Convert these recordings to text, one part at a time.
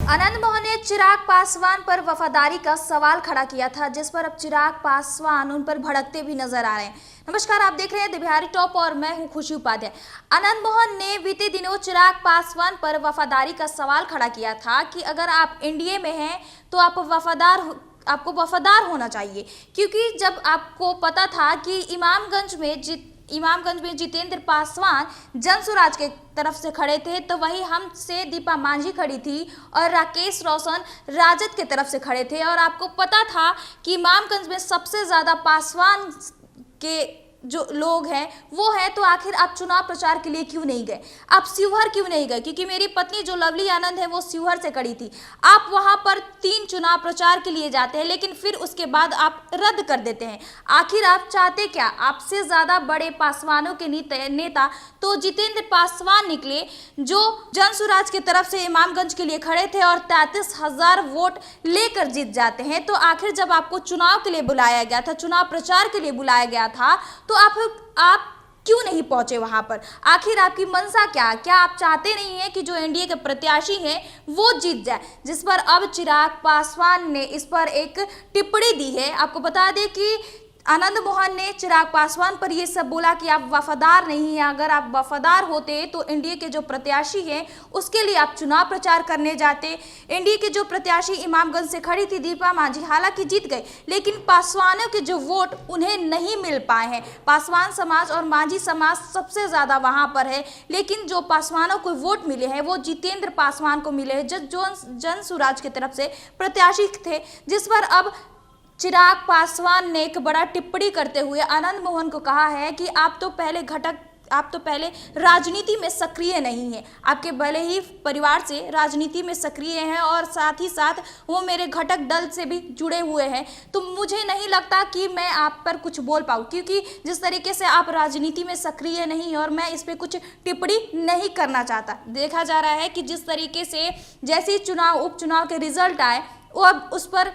आनंद मोहन ने चिराग पासवान पर वफादारी का सवाल खड़ा किया था, जिस पर अब चिराग पासवान उन पर भड़कते भी नजर आ रहे हैं। नमस्कार, आप देख रहे हैं द बिहारी टॉप और मैं हूं खुशी उपाध्याय। आनंद मोहन ने बीते दिनों चिराग पासवान पर वफादारी का सवाल खड़ा किया था कि अगर आप एनडीए में हैं तो आपको वफादार होना चाहिए, क्योंकि जब आपको पता था कि इमामगंज में जितेंद्र पासवान जनसुराज के तरफ से खड़े थे, तो वही हमसे दीपा मांझी खड़ी थी और राकेश रोशन राजद के तरफ से खड़े थे। और आपको पता था कि इमामगंज में सबसे ज़्यादा पासवान के जो लोग हैं वो है, तो आखिर आप चुनाव प्रचार के लिए क्यों नहीं गए? आप शिवहर क्यों नहीं गए? क्योंकि मेरी पत्नी जो लवली आनंद है वो शिवहर से खड़ी थी। आप वहां पर 3 चुनाव प्रचार के लिए जाते हैं, लेकिन फिर उसके बाद आप रद्द कर देते हैं। आखिर आप चाहते क्या? आपसे ज्यादा बड़े पासवानों के नेता तो जितेंद्र पासवान निकले, जो जनसुराज की तरफ से इमामगंज के लिए खड़े थे और 33,000 वोट लेकर जीत जाते हैं। तो आखिर जब आपको चुनाव के लिए बुलाया गया था, चुनाव प्रचार के लिए बुलाया गया था, तो आप क्यों नहीं पहुंचे वहां पर? आखिर आपकी मंशा क्या आप चाहते नहीं हैं कि जो एनडीए के प्रत्याशी हैं वो जीत जाए? जिस पर अब चिराग पासवान ने इस पर एक टिप्पणी दी है। आपको बता दें कि आनंद मोहन ने चिराग पासवान पर यह सब बोला कि आप वफादार नहीं हैं। अगर आप वफादार होते तो एनडीए के जो प्रत्याशी हैं उसके लिए आप चुनाव प्रचार करने जाते। एनडीए के जो प्रत्याशी इमामगंज से खड़ी थी दीपा मांझी, हालांकि जीत गई, लेकिन पासवानों के जो वोट उन्हें नहीं मिल पाए हैं। पासवान समाज और मांझी समाज सबसे ज़्यादा वहाँ पर है, लेकिन जो पासवानों को वोट मिले हैं वो जितेंद्र पासवान को मिले हैं, जो जनसुराज की तरफ से प्रत्याशी थे। जिस पर अब चिराग पासवान ने एक बड़ा टिप्पणी करते हुए आनंद मोहन को कहा है कि आप तो पहले राजनीति में सक्रिय नहीं हैं। आपके भले ही परिवार से राजनीति में सक्रिय हैं और साथ ही साथ वो मेरे घटक दल से भी जुड़े हुए हैं, तो मुझे नहीं लगता कि मैं आप पर कुछ बोल पाऊँ, क्योंकि जिस तरीके से आप राजनीति में सक्रिय नहीं और मैं इस पर कुछ टिप्पणी नहीं करना चाहता। देखा जा रहा है कि जिस तरीके से जैसे ही उपचुनाव के रिजल्ट आए, वो अब उस पर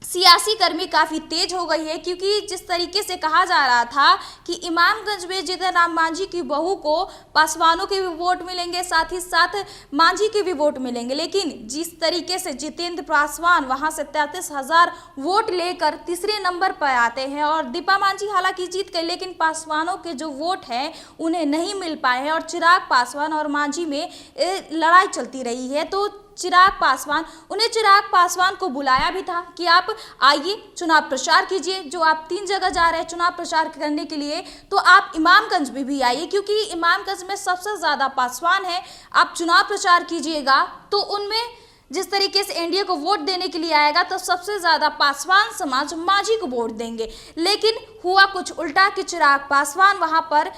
सियासी गर्मी काफ़ी तेज हो गई है, क्योंकि जिस तरीके से कहा जा रहा था कि इमामगंज में जीतन मांझी की बहू को पासवानों के भी वोट मिलेंगे, साथ ही साथ मांझी के भी वोट मिलेंगे, लेकिन जिस तरीके से जितेंद्र पासवान वहां से 33,000 वोट लेकर तीसरे नंबर पर आते हैं और दीपा मांझी हालांकि जीत गई, लेकिन पासवानों के जो वोट हैं उन्हें नहीं मिल पाए हैं और चिराग पासवान और मांझी में लड़ाई चलती रही है। तो चिराग पासवान को बुलाया भी था कि आप आइए चुनाव प्रचार कीजिए। जो आप 3 जगह जा रहे हैं चुनाव प्रचार करने के लिए, तो आप इमामगंज में भी आइए, क्योंकि इमामगंज में सबसे ज़्यादा पासवान है। आप चुनाव प्रचार कीजिएगा तो उनमें जिस तरीके से एनडीए को वोट देने के लिए आएगा तो सबसे ज़्यादा पासवान समाज मांझी को वोट देंगे। लेकिन हुआ कुछ उल्टा कि चिराग पासवान वहाँ पर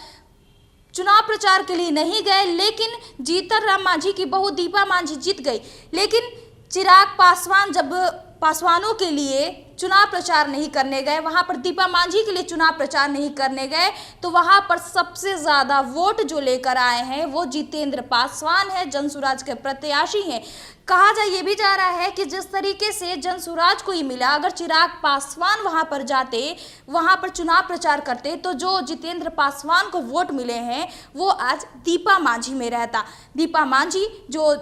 चुनाव प्रचार के लिए नहीं गए, लेकिन जीतन राम मांझी की बहू दीपा मांझी जीत गई। लेकिन चिराग पासवान जब पासवानों के लिए चुनाव प्रचार नहीं करने गए, वहाँ पर दीपा मांझी के लिए चुनाव प्रचार नहीं करने गए, तो वहाँ पर सबसे ज़्यादा वोट जो लेकर आए हैं वो जितेंद्र पासवान है, जनसुराज के प्रत्याशी हैं। कहा ये भी जा रहा है कि जिस तरीके से जनसुराज को ही मिला, अगर चिराग पासवान वहाँ पर जाते, वहाँ पर चुनाव प्रचार करते, तो जो जितेंद्र पासवान को वोट मिले हैं वो आज दीपा मांझी में रहता। दीपा मांझी जो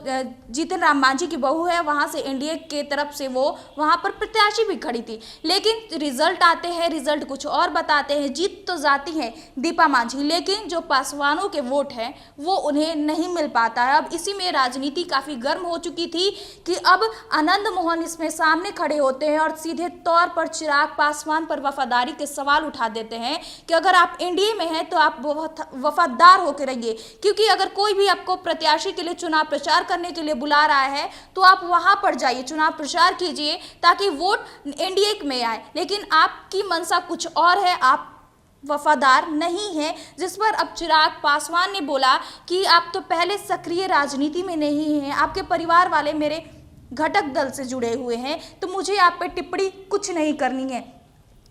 जीतन राम मांझी की बहू है, वहाँ से एनडीए के तरफ से वो वहाँ पर प्रत्याशी भी खड़ी थी, लेकिन रिजल्ट आते हैं, रिजल्ट कुछ और बताते हैं। जीत तो जाती है दीपा मांझी, लेकिन जो पासवानों के वोट हैं वो उन्हें नहीं मिल पाता है। अब इसी में राजनीति काफ़ी गर्म हो चुकी थी कि अब आनंद मोहन इसमें सामने खड़े होते हैं और सीधे तौर पर चिराग पासवान पर वफादारी के सवाल उठा देते हैं कि अगर आप एनडीए में हैं तो आप वफादार होकर रहिए, क्योंकि अगर कोई भी आपको प्रत्याशी के लिए चुनाव प्रचार करने के लिए बुला रहा है तो आप वहां पर जाइए, चुनाव प्रचार कीजिए ताकि वोट एनडीए में आए। लेकिन आपकी मंशा कुछ और है, आप वफादार नहीं है। जिस पर अब चिराग पासवान ने बोला कि आप तो पहले सक्रिय राजनीति में नहीं हैं, आपके परिवार वाले मेरे घटक दल से जुड़े हुए हैं, तो मुझे आप पे टिप्पणी कुछ नहीं करनी है।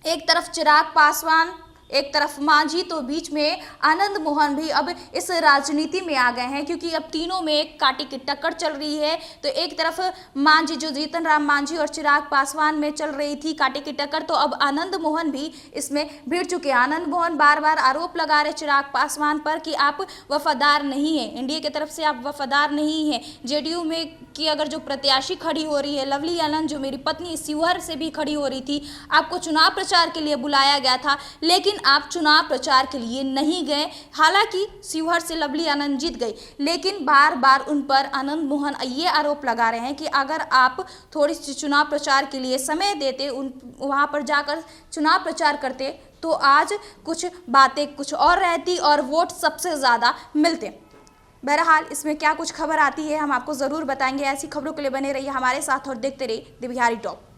एक तरफ चिराग पासवान एक तरफ मांझी तो बीच में आनंद मोहन भी अब इस राजनीति में आ गए हैं, क्योंकि अब तीनों में एक कांटे की टक्कर चल रही है। तो एक तरफ मांझी जो जीतन राम मांझी और चिराग पासवान में चल रही थी कांटे की टक्कर, तो अब आनंद मोहन भी इसमें भिड़ चुके हैं। आनंद मोहन बार बार आरोप लगा रहे चिराग पासवान पर कि आप वफादार नहीं हैं, एनडीए की तरफ से आप वफादार नहीं हैं। जेडीयू में की अगर जो प्रत्याशी खड़ी हो रही है लवली आनंद, जो मेरी पत्नी शिवहर से भी खड़ी हो रही थी, आपको चुनाव प्रचार के लिए बुलाया गया था, लेकिन आप चुनाव प्रचार के लिए नहीं गए। हालांकि शिवहर से लवली आनंद जीत गई, लेकिन बार बार उन पर आनंद मोहन ये आरोप लगा रहे हैं कि अगर आप थोड़ी सी चुनाव प्रचार के लिए समय देते, उन वहां पर जाकर चुनाव प्रचार करते, तो आज कुछ बातें कुछ और रहती और वोट सबसे ज़्यादा मिलते। बहरहाल इसमें क्या कुछ खबर आती है हम आपको ज़रूर बताएंगे। ऐसी खबरों के लिए बने रहिए हमारे साथ और देखते रहिए द बिहारी टॉप।